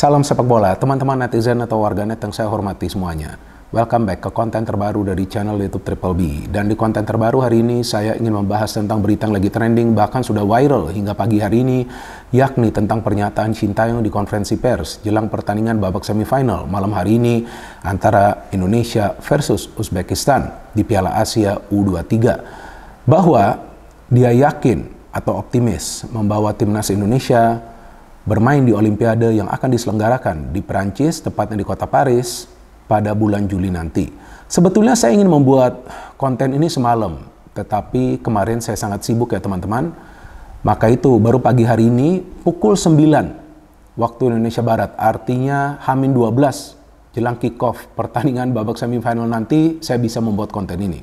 Salam sepak bola, teman-teman netizen atau warganet yang saya hormati semuanya. Welcome back ke konten terbaru dari channel YouTube Triple B. Dan di konten terbaru hari ini saya ingin membahas tentang berita yang lagi trending, bahkan sudah viral hingga pagi hari ini, yakni tentang pernyataan Sintayong di konferensi pers jelang pertandingan babak semifinal malam hari ini antara Indonesia versus Uzbekistan di Piala Asia U23. Bahwa dia yakin atau optimis membawa timnas Indonesia bermain di Olimpiade yang akan diselenggarakan di Perancis, tepatnya di kota Paris, pada bulan Juli nanti. Sebetulnya saya ingin membuat konten ini semalam, tetapi kemarin saya sangat sibuk ya teman-teman. Maka itu baru pagi hari ini pukul 9 waktu Indonesia Barat, artinya H-12 jelang kick-off pertandingan babak semifinal nanti, saya bisa membuat konten ini.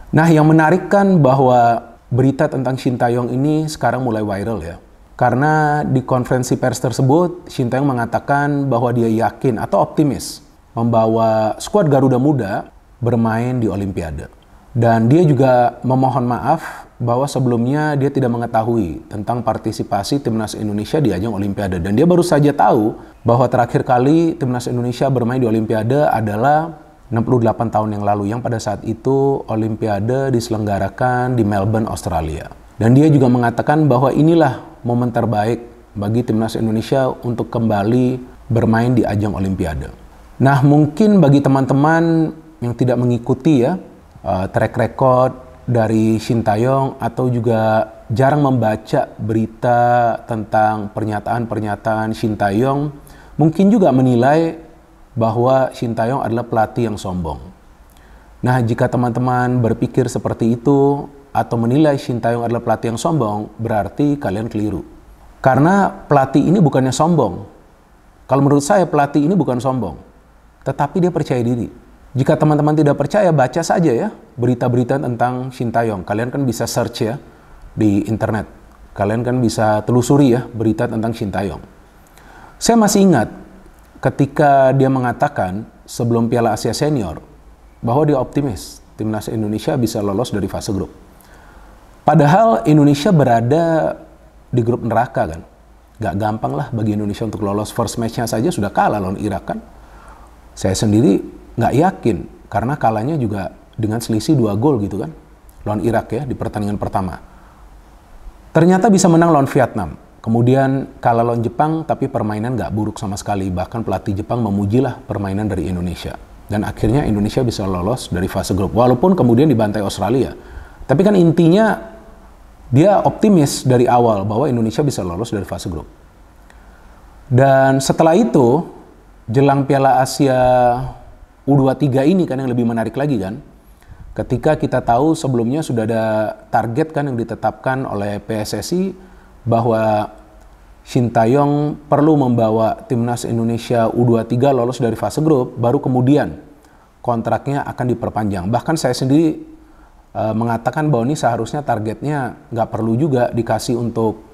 Nah, yang menarik kan bahwa berita tentang Sintayong ini sekarang mulai viral ya. Karena di konferensi pers tersebut, Sintayong mengatakan bahwa dia yakin atau optimis membawa skuad Garuda Muda bermain di Olimpiade. Dan dia juga memohon maaf bahwa sebelumnya dia tidak mengetahui tentang partisipasi timnas Indonesia di ajang Olimpiade. Dan dia baru saja tahu bahwa terakhir kali timnas Indonesia bermain di Olimpiade adalah 68 tahun yang lalu, yang pada saat itu Olimpiade diselenggarakan di Melbourne, Australia. Dan dia juga mengatakan bahwa inilah momen terbaik bagi timnas Indonesia untuk kembali bermain di ajang Olimpiade. Nah, mungkin bagi teman-teman yang tidak mengikuti ya track record dari Sintayong atau juga jarang membaca berita tentang pernyataan-pernyataan Sintayong, mungkin juga menilai bahwa Sintayong adalah pelatih yang sombong. Nah, jika teman-teman berpikir seperti itu atau menilai Sintayong adalah pelatih yang sombong, berarti kalian keliru. Karena pelatih ini bukannya sombong. Kalau menurut saya pelatih ini bukan sombong, tetapi dia percaya diri. Jika teman-teman tidak percaya, baca saja ya berita-berita tentang Sintayong. Kalian kan bisa search ya di internet. Kalian kan bisa telusuri ya berita tentang Sintayong. Saya masih ingat ketika dia mengatakan sebelum Piala Asia Senior bahwa dia optimis timnas Indonesia bisa lolos dari fase grup. Padahal Indonesia berada di grup neraka kan. Gak gampang lah bagi Indonesia untuk lolos. First match-nya saja sudah kalah lawan Irak kan. Saya sendiri gak yakin karena kalahnya juga dengan selisih 2 gol gitu kan. Lawan Irak ya di pertandingan pertama. Ternyata bisa menang lawan Vietnam. Kemudian kalah lawan Jepang tapi permainan gak buruk sama sekali. Bahkan pelatih Jepang memujilah permainan dari Indonesia. Dan akhirnya Indonesia bisa lolos dari fase grup. Walaupun kemudian dibantai Australia. Tapi kan intinya dia optimis dari awal bahwa Indonesia bisa lolos dari fase grup. Dan setelah itu, jelang Piala Asia U23 ini kan yang lebih menarik lagi kan. Ketika kita tahu sebelumnya sudah ada target kan yang ditetapkan oleh PSSI bahwa Sintayong perlu membawa timnas Indonesia U23 lolos dari fase grup, baru kemudian kontraknya akan diperpanjang. Bahkan saya sendiri mengatakan bahwa ini seharusnya targetnya nggak perlu juga dikasih untuk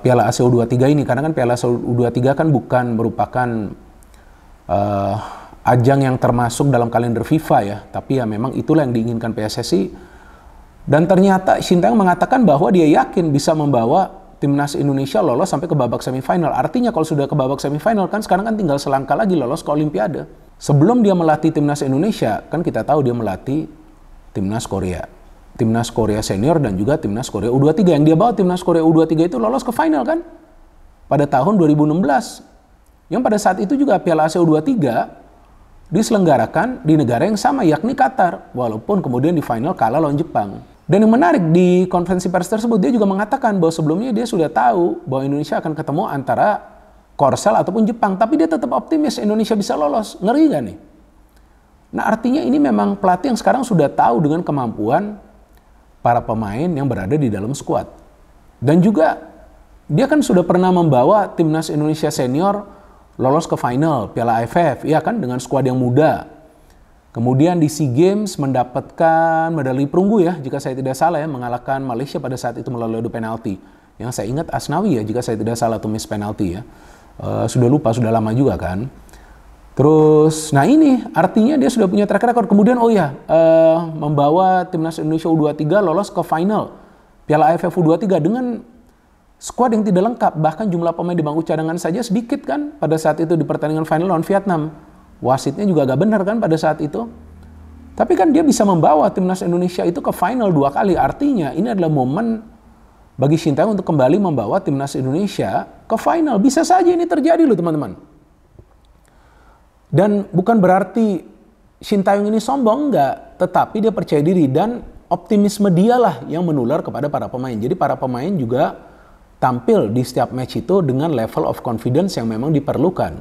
Piala Asia U23 ini, karena kan Piala Asia U23 kan bukan merupakan ajang yang termasuk dalam kalender FIFA ya, tapi ya memang itulah yang diinginkan PSSI. Dan ternyata Sintayong mengatakan bahwa dia yakin bisa membawa timnas Indonesia lolos sampai ke babak semifinal. Artinya kalau sudah ke babak semifinal kan sekarang kan tinggal selangkah lagi lolos ke Olimpiade. Sebelum dia melatih timnas Indonesia, kan kita tahu dia melatih timnas Korea senior dan juga timnas Korea U23. Yang dia bawa timnas Korea U23 itu lolos ke final kan pada tahun 2016. Yang pada saat itu juga Piala Asia U23 diselenggarakan di negara yang sama, yakni Qatar, walaupun kemudian di final kalah lawan Jepang. Dan yang menarik di konferensi pers tersebut, dia juga mengatakan bahwa sebelumnya dia sudah tahu bahwa Indonesia akan ketemu antara Korsel ataupun Jepang, tapi dia tetap optimis Indonesia bisa lolos. Ngeri gak nih? Nah, artinya ini memang pelatih yang sekarang sudah tahu dengan kemampuan para pemain yang berada di dalam skuad. Dan juga dia kan sudah pernah membawa timnas Indonesia senior lolos ke final Piala AFF, ya kan, dengan skuad yang muda. Kemudian di SEA Games mendapatkan medali perunggu ya, jika saya tidak salah ya, mengalahkan Malaysia pada saat itu melalui adu penalti. Yang saya ingat Asnawi ya, jika saya tidak salah, atau miss penalti ya. Sudah lupa, sudah lama juga kan. Terus, nah ini artinya dia sudah punya track record. Kemudian membawa timnas Indonesia U23 lolos ke final Piala AFF U23 dengan Skuad yang tidak lengkap, bahkan jumlah pemain di bangku cadangan saja sedikit kan pada saat itu di pertandingan final lawan Vietnam. Wasitnya juga agak benar kan pada saat itu. Tapi kan dia bisa membawa timnas Indonesia itu ke final 2 kali. Artinya ini adalah momen bagi Sintayong untuk kembali membawa timnas Indonesia ke final. Bisa saja ini terjadi loh teman-teman. Dan bukan berarti Sintayong ini sombong, enggak. Tetapi dia percaya diri dan optimisme dialah yang menular kepada para pemain. Jadi para pemain juga tampil di setiap match itu dengan level of confidence yang memang diperlukan.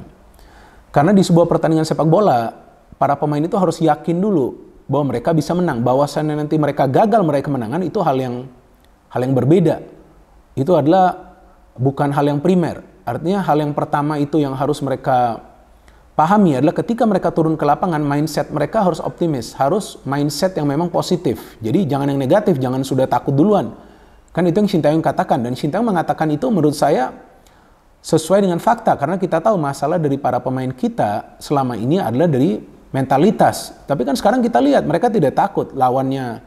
Karena di sebuah pertandingan sepak bola, para pemain itu harus yakin dulu bahwa mereka bisa menang. Bahwasannya nanti mereka gagal meraih kemenangan itu hal yang berbeda. Itu adalah bukan hal yang primer. Artinya hal yang pertama itu yang harus mereka pahami adalah ketika mereka turun ke lapangan, mindset mereka harus optimis, harus mindset yang memang positif. Jadi jangan yang negatif, jangan sudah takut duluan. Kan itu yang Sintayong katakan, dan Sintayong mengatakan itu menurut saya sesuai dengan fakta, karena kita tahu masalah dari para pemain kita selama ini adalah dari mentalitas. Tapi kan sekarang kita lihat mereka tidak takut lawannya,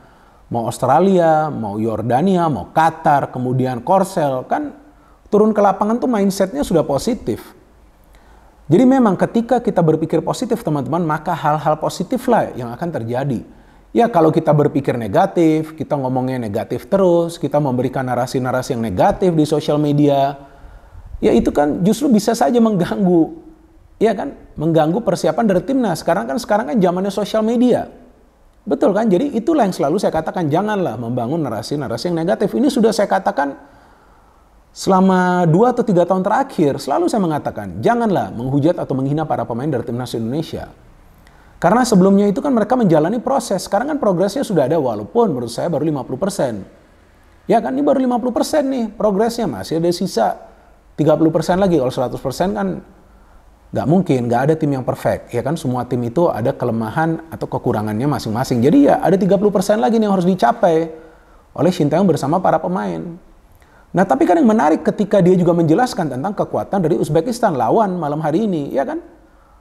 mau Australia, mau Yordania, mau Qatar, kemudian Korsel, kan turun ke lapangan tuh mindsetnya sudah positif. Jadi memang ketika kita berpikir positif teman-teman, maka hal-hal positif lah yang akan terjadi. Ya kalau kita berpikir negatif, kita ngomongnya negatif terus, kita memberikan narasi-narasi yang negatif di sosial media, ya itu kan justru bisa saja mengganggu, ya kan, mengganggu persiapan dari timnas. Sekarang kan zamannya sosial media, betul kan? Jadi itulah yang selalu saya katakan, janganlah membangun narasi-narasi yang negatif. Ini sudah saya katakan selama 2 atau 3 tahun terakhir, selalu saya mengatakan, janganlah menghujat atau menghina para pemain dari timnas Indonesia. Karena sebelumnya itu kan mereka menjalani proses. Sekarang kan progresnya sudah ada, walaupun menurut saya baru 50%. Ya kan, ini baru 50% nih progresnya. Masih ada sisa 30% lagi. Kalau 100% kan nggak mungkin, nggak ada tim yang perfect. Ya kan, semua tim itu ada kelemahan atau kekurangannya masing-masing. Jadi ya ada 30% lagi nih yang harus dicapai oleh Sintayong bersama para pemain. Nah tapi kan yang menarik ketika dia juga menjelaskan tentang kekuatan dari Uzbekistan lawan malam hari ini. Ya kan?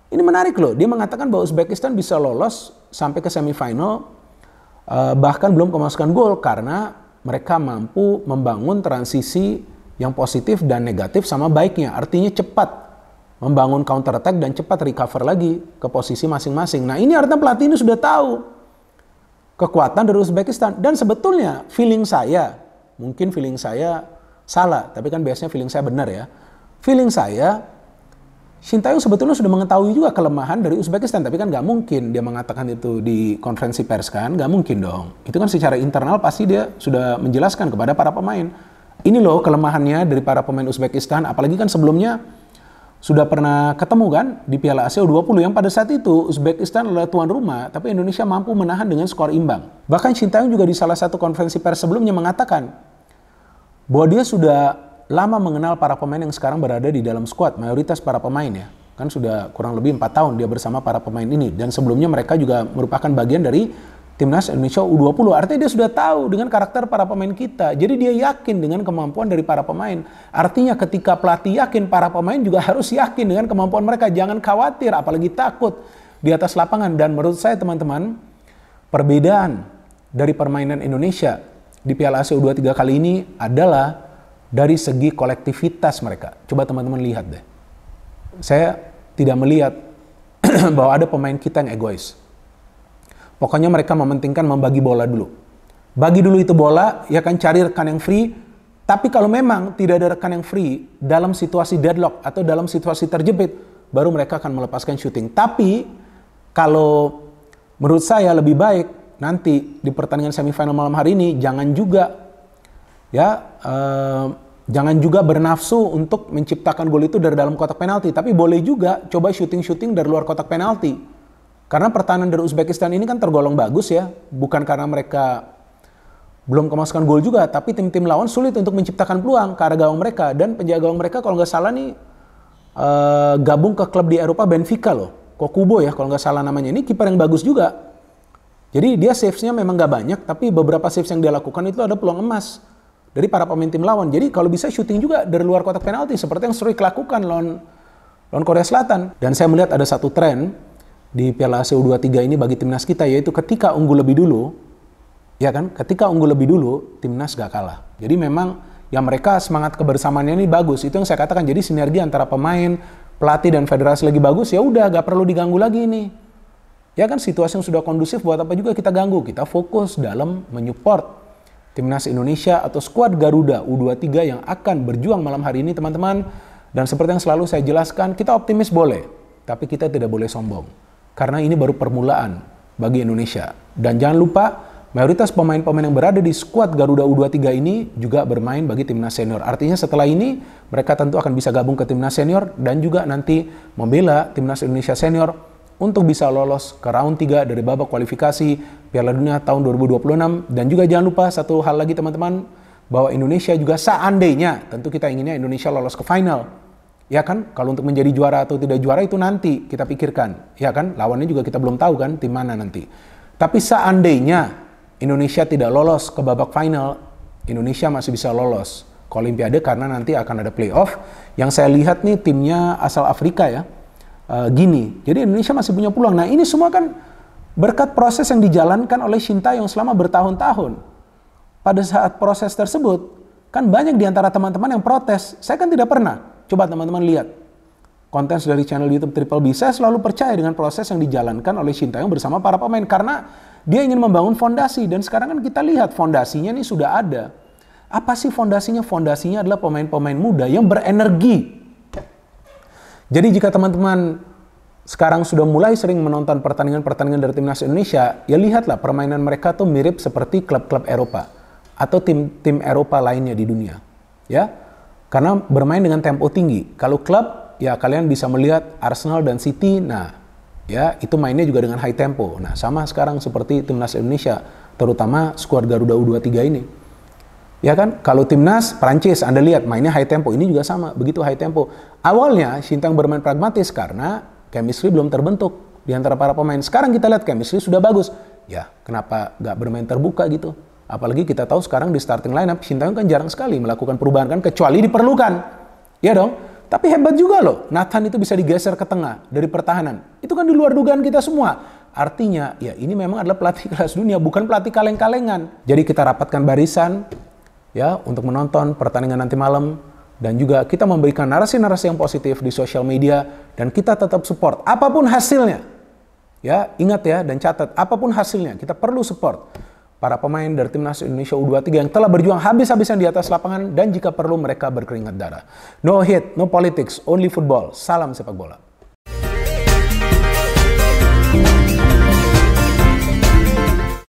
Ini menarik loh, dia mengatakan bahwa Uzbekistan bisa lolos sampai ke semifinal, bahkan belum kemasukan gol karena mereka mampu membangun transisi yang positif dan negatif sama baiknya. Artinya cepat membangun counter attack dan cepat recover lagi ke posisi masing-masing. Nah ini artinya pelatih ini sudah tahu kekuatan dari Uzbekistan. Dan sebetulnya feeling saya, mungkin feeling saya salah, tapi kan biasanya feeling saya benar ya. Feeling saya, Sintayong sebetulnya sudah mengetahui juga kelemahan dari Uzbekistan, tapi kan nggak mungkin dia mengatakan itu di konferensi pers kan, nggak mungkin dong. Itu kan secara internal pasti dia sudah menjelaskan kepada para pemain. Ini loh kelemahannya dari para pemain Uzbekistan, apalagi kan sebelumnya sudah pernah ketemu kan di Piala Asia U20 yang pada saat itu Uzbekistan adalah tuan rumah, tapi Indonesia mampu menahan dengan skor imbang. Bahkan Sintayong juga di salah satu konferensi pers sebelumnya mengatakan bahwa dia sudah lama mengenal para pemain yang sekarang berada di dalam skuad, mayoritas para pemain ya. Kan sudah kurang lebih 4 tahun dia bersama para pemain ini. Dan sebelumnya mereka juga merupakan bagian dari Timnas Indonesia U20. Artinya dia sudah tahu dengan karakter para pemain kita. Jadi dia yakin dengan kemampuan dari para pemain. Artinya ketika pelatih yakin, para pemain juga harus yakin dengan kemampuan mereka. Jangan khawatir, apalagi takut di atas lapangan. Dan menurut saya teman-teman, perbedaan dari permainan Indonesia di Piala Asia U23 kali ini adalah dari segi kolektivitas mereka. Coba teman-teman lihat deh. Saya tidak melihat bahwa ada pemain kita yang egois. Pokoknya mereka mementingkan membagi bola dulu. Bagi dulu itu bola, ya kan, cari rekan yang free. Tapi kalau memang tidak ada rekan yang free, dalam situasi deadlock atau dalam situasi terjepit, baru mereka akan melepaskan shooting. Tapi kalau menurut saya lebih baik nanti di pertandingan semifinal malam hari ini jangan juga bernafsu untuk menciptakan gol itu dari dalam kotak penalti, tapi boleh juga coba shooting dari luar kotak penalti. Karena pertahanan dari Uzbekistan ini kan tergolong bagus ya, bukan karena mereka belum kemasukan gol juga, tapi tim-tim lawan sulit untuk menciptakan peluang ke arah gawang mereka. Dan penjaga gawang mereka kalau nggak salah nih gabung ke klub di Eropa, Benfica loh, Kokubo ya kalau nggak salah namanya. Ini kiper yang bagus juga. Jadi dia saves-nya memang nggak banyak, tapi beberapa saves yang dia lakukan itu ada peluang emas dari para pemain tim lawan. Jadi kalau bisa shooting juga dari luar kotak penalti seperti yang Struijk lakukan lawan Korea Selatan. Dan saya melihat ada satu tren di Piala Asia U23 ini bagi timnas kita, yaitu ketika unggul lebih dulu, ya kan? Ketika unggul lebih dulu, timnas gak kalah. Jadi memang Ya mereka semangat kebersamaannya ini bagus. Itu yang saya katakan, jadi sinergi antara pemain, pelatih dan federasi lagi bagus, ya udah gak perlu diganggu lagi ini. Ya kan situasi yang sudah kondusif, buat apa juga kita ganggu. Kita fokus dalam menyupport Timnas Indonesia atau skuad Garuda U23 yang akan berjuang malam hari ini teman-teman. Dan seperti yang selalu saya jelaskan, kita optimis boleh, tapi kita tidak boleh sombong. Karena ini baru permulaan bagi Indonesia. Dan jangan lupa, mayoritas pemain-pemain yang berada di skuad Garuda U23 ini juga bermain bagi Timnas Senior. Artinya setelah ini, mereka tentu akan bisa gabung ke Timnas Senior dan juga nanti membela Timnas Indonesia Senior untuk bisa lolos ke round 3 dari babak kualifikasi Piala Dunia tahun 2026. Dan juga jangan lupa satu hal lagi teman-teman, bahwa Indonesia juga seandainya, tentu kita inginnya Indonesia lolos ke final. Ya kan, kalau untuk menjadi juara atau tidak juara itu nanti kita pikirkan. Ya kan, lawannya juga kita belum tahu kan tim mana nanti. Tapi seandainya Indonesia tidak lolos ke babak final, Indonesia masih bisa lolos ke Olimpiade karena nanti akan ada playoff. Yang saya lihat nih timnya asal Afrika ya, Gini. Jadi Indonesia masih punya peluang. Nah ini semua kan berkat proses yang dijalankan oleh Sintayong selama bertahun-tahun. Pada saat proses tersebut, kan banyak di antara teman-teman yang protes. Saya kan tidak pernah. Coba teman-teman lihat konten dari channel YouTube Triple B. Saya selalu percaya dengan proses yang dijalankan oleh Sintayong bersama para pemain. Karena dia ingin membangun fondasi. Dan sekarang kan kita lihat fondasinya ini sudah ada. Apa sih fondasinya? Fondasinya adalah pemain-pemain muda yang berenergi. Jadi jika teman-teman sekarang sudah mulai sering menonton pertandingan-pertandingan dari Timnas Indonesia, ya lihatlah permainan mereka tuh mirip seperti klub-klub Eropa atau tim-tim Eropa lainnya di dunia. Ya. Karena bermain dengan tempo tinggi. Kalau klub, ya kalian bisa melihat Arsenal dan City, nah ya itu mainnya juga dengan high tempo. Nah sama sekarang seperti Timnas Indonesia, terutama skuad Garuda U23 ini. Ya kan, kalau Timnas Prancis, Anda lihat mainnya high tempo, ini juga sama, begitu high tempo. Awalnya Sintayong bermain pragmatis karena chemistry belum terbentuk di antara para pemain. Sekarang kita lihat chemistry sudah bagus. Ya, kenapa nggak bermain terbuka gitu? Apalagi kita tahu sekarang di starting lineup Sintayong kan jarang sekali melakukan perubahan kan, kecuali diperlukan. Ya dong. Tapi hebat juga loh, Nathan itu bisa digeser ke tengah dari pertahanan. Itu kan di luar dugaan kita semua. Artinya, ya ini memang adalah pelatih kelas dunia, bukan pelatih kaleng-kalengan. Jadi kita rapatkan barisan ya untuk menonton pertandingan nanti malam. Dan juga kita memberikan narasi-narasi yang positif di sosial media. Dan kita tetap support, apapun hasilnya. Ya, ingat ya dan catat, apapun hasilnya, kita perlu support para pemain dari Timnas Indonesia U23 yang telah berjuang habis-habisan di atas lapangan dan jika perlu mereka berkeringat darah. No hate, no politics, only football. Salam sepak bola.